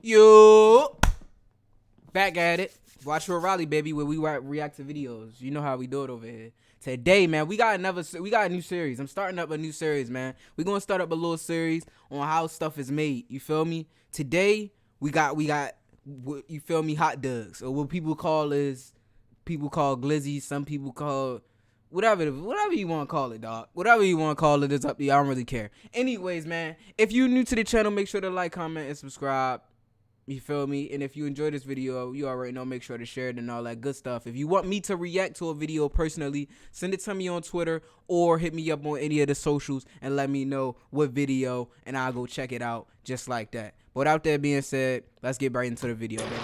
Yo, back at it. Watch for Raleigh, baby, where we react to videos. You know how we do it over here. Today, man, we got a new series. I'm starting up a new series, man. We're gonna start up a little series on how stuff is made. You feel me? Today, we got you feel me, hot dogs, or what people call Glizzy. Some people call whatever you want to call it, dog. Whatever you want to call it is up to you. I don't really care. Anyways, man, if you're new to the channel, make sure to like, comment, and subscribe. You feel me? And if you enjoyed this video, you already know, make sure to share it and all that good stuff. If you want me to react to a video personally, send it to me on Twitter or hit me up on any of the socials and let me know what video, and I'll go check it out just like that. But without that being said, let's get right into the video, baby.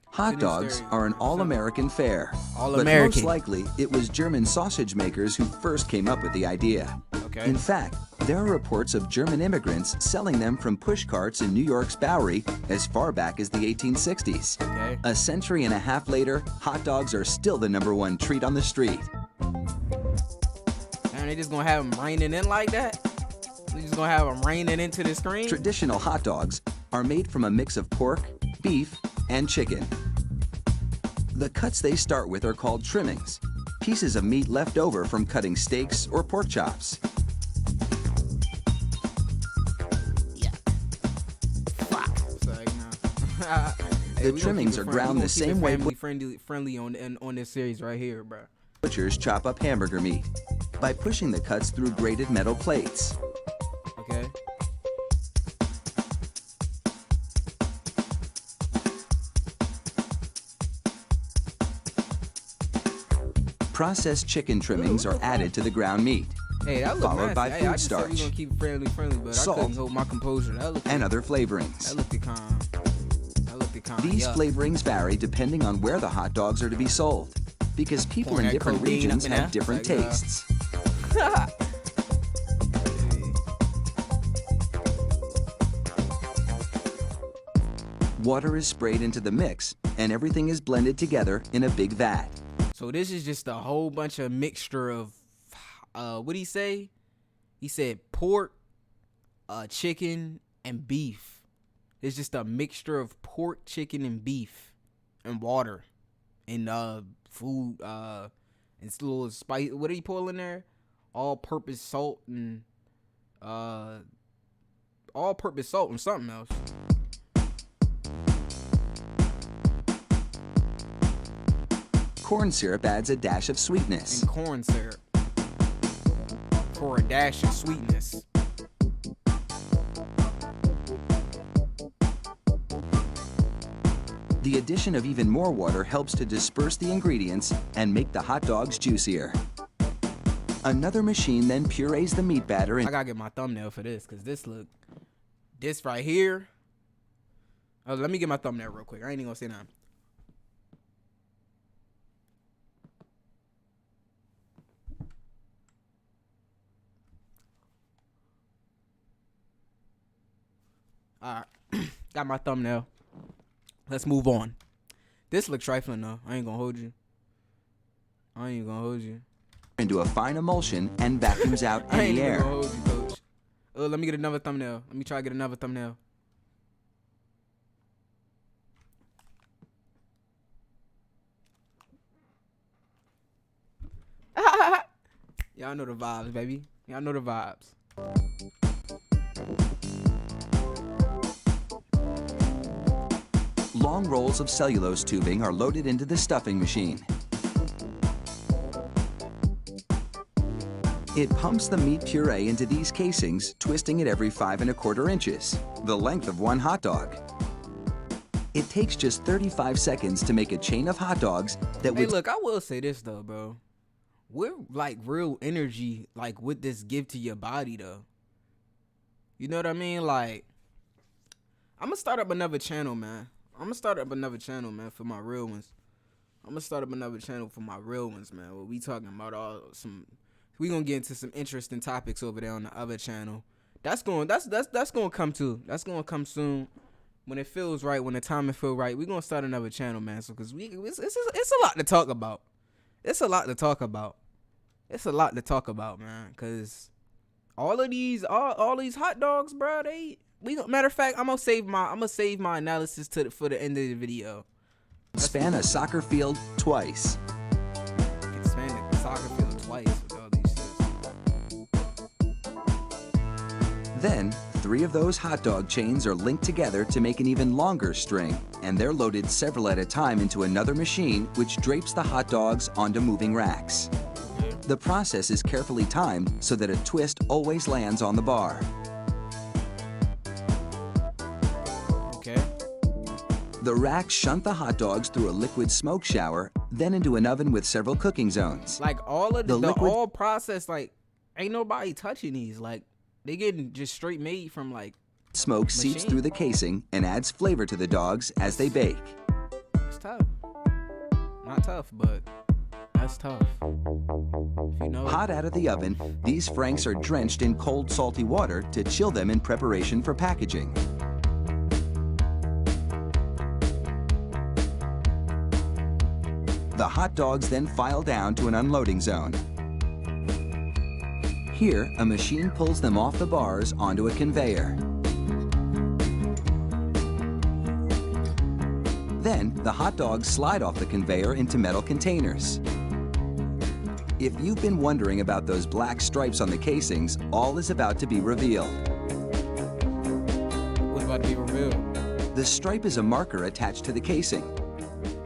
Hot dogs are an all-American fare. All-American. But most likely, it was German sausage makers who first came up with the idea. Okay. In fact, there are reports of German immigrants selling them from push carts in New York's Bowery as far back as the 1860s. Okay. A century and a half later, hot dogs are still the #1 treat on the street. And they just gonna have them raining in like that? They just gonna have them raining into the screen? Traditional hot dogs are made from a mix of pork, beef, and chicken. The cuts they start with are called trimmings, pieces of meat left over from cutting steaks or pork chops. The trimmings are ground the same way friendly on this series right here, bro. Butchers chop up hamburger meat by pushing the cuts through grated metal plates. Okay. Processed chicken trimmings are added to the ground meat. Hey, that look followed by food I just starch, said we gonna keep it friendly, but salt, I couldn't hold my composure. and other flavorings. That looked calm. These flavorings vary depending on where the hot dogs are to be sold, because people in different regions have different tastes. Water is sprayed into the mix, and everything is blended together in a big vat. So this is just a whole bunch of mixture of, what'd he say? He said pork, chicken, and beef. It's just a mixture of pork, chicken, and beef, and water, and food, and it's a little spice. What did he pull in there? All-purpose salt and all-purpose salt and something else. Corn syrup adds a dash of sweetness. And corn syrup for a dash of sweetness. The addition of even more water helps to disperse the ingredients and make the hot dogs juicier. Another machine then purees the meat batter. I gotta get my thumbnail for this, cause this right here. Oh, let me get my thumbnail real quick. I ain't even gonna say nothing. All right, got my thumbnail. Let's move on. This looks trifling though. I ain't gonna hold you. Into a fine emulsion and vacuums out any air. Gonna hold you, coach. Let me get another thumbnail. Let me try to get another thumbnail. Y'all know the vibes, baby. Y'all know the vibes. Long rolls of cellulose tubing are loaded into the stuffing machine. It pumps the meat puree into these casings, twisting it every 5 1/4 inches, the length of one hot dog. It takes just 35 seconds to make a chain of hot dogs that would— Hey, look, I will say this though, bro. We're like real energy, like what this give to your body though. You know what I mean? Like, I'm gonna start up another channel, man. For my real ones. Man. Where we talking about we gonna get into some interesting topics over there on the other channel. That's gonna come too. That's gonna come soon. When it feels right, when the timing feel right, we gonna start another channel, man. So cause it's a lot to talk about. It's a lot to talk about, man. Cause all these hot dogs, bro, Matter of fact, I'm gonna save my analysis for the end of the video. Span a soccer field twice. Expand the soccer field twice with all these shits. Then, 3 of those hot dog chains are linked together to make an even longer string, and they're loaded several at a time into another machine which drapes the hot dogs onto moving racks. The process is carefully timed so that a twist always lands on the bar. Okay. The racks shunt the hot dogs through a liquid smoke shower, then into an oven with several cooking zones. Like all of the liquid all process, like ain't nobody touching these. Like they getting just straight made from like smoke seeps machine. through the casing and adds flavor to the dogs as they bake. It's tough. Not tough, but that's tough. If you know. Hot out of the oven, these franks are drenched in cold, salty water to chill them in preparation for packaging. The hot dogs then file down to an unloading zone. Here, a machine pulls them off the bars onto a conveyor. Then, the hot dogs slide off the conveyor into metal containers. If you've been wondering about those black stripes on the casings, all is about to be revealed. What's about to be revealed? The stripe is a marker attached to the casing.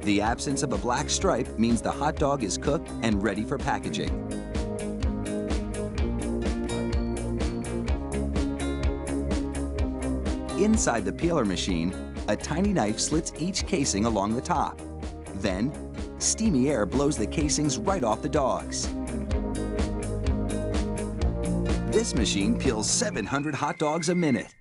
The absence of a black stripe means the hot dog is cooked and ready for packaging. Inside the peeler machine, a tiny knife slits each casing along the top. Then, steamy air blows the casings right off the dogs. This machine peels 700 hot dogs a minute.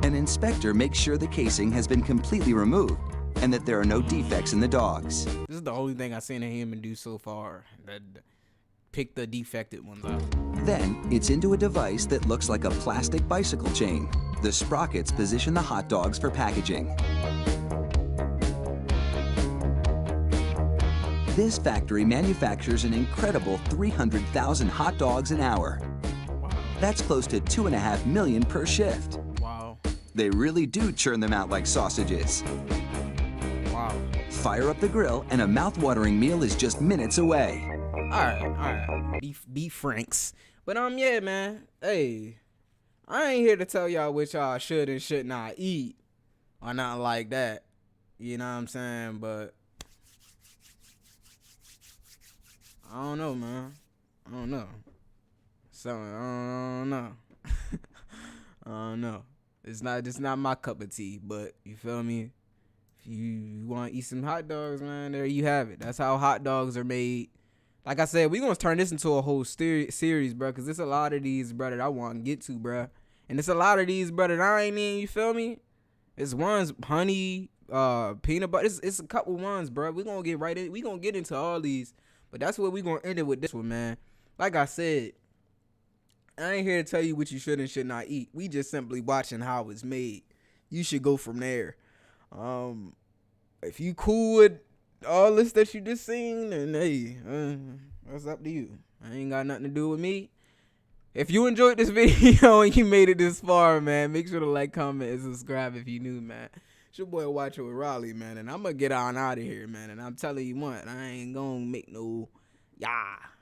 An inspector makes sure the casing has been completely removed and that there are no defects in the dogs. This is the only thing I've seen a human do so far. That pick the defected ones out. Then, it's into a device that looks like a plastic bicycle chain. The sprockets position the hot dogs for packaging. This factory manufactures an incredible 300,000 hot dogs an hour. Wow. That's close to 2.5 million per shift. Wow. They really do churn them out like sausages. Wow. Fire up the grill and a mouth-watering meal is just minutes away. Alright. Beef franks. But yeah, man. Hey, I ain't here to tell y'all what y'all should and should not eat. Or nothing like that. You know what I'm saying? But I don't know, man. I don't know. So I don't know. I don't know. It's not my cup of tea, but you feel me? If you want to eat some hot dogs, man, there you have it. That's how hot dogs are made. Like I said, we're going to turn this into a whole series, bro, because there's a lot of these, bro, that I want to get to, bro. And there's a lot of these, bro, that I ain't in, you feel me? It's ones, honey, peanut butter. It's a couple ones, bro. We're going to get right in. We're going to get into all these. But that's what we're going to end it with this one, man. Like I said, I ain't here to tell you what you should and should not eat. We just simply watching how it's made. You should go from there. If you cool with all this that you just seen, then hey, that's up to you. I ain't got nothing to do with me. If you enjoyed this video and you made it this far, man, make sure to like, comment, and subscribe if you new, man. It's your boy Watch It with Raleigh, man, and I'm gonna get on out of here, man. And I'm telling you what, I ain't gonna make no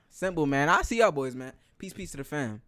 simple, man. I'll see y'all boys, man. Peace to the fam.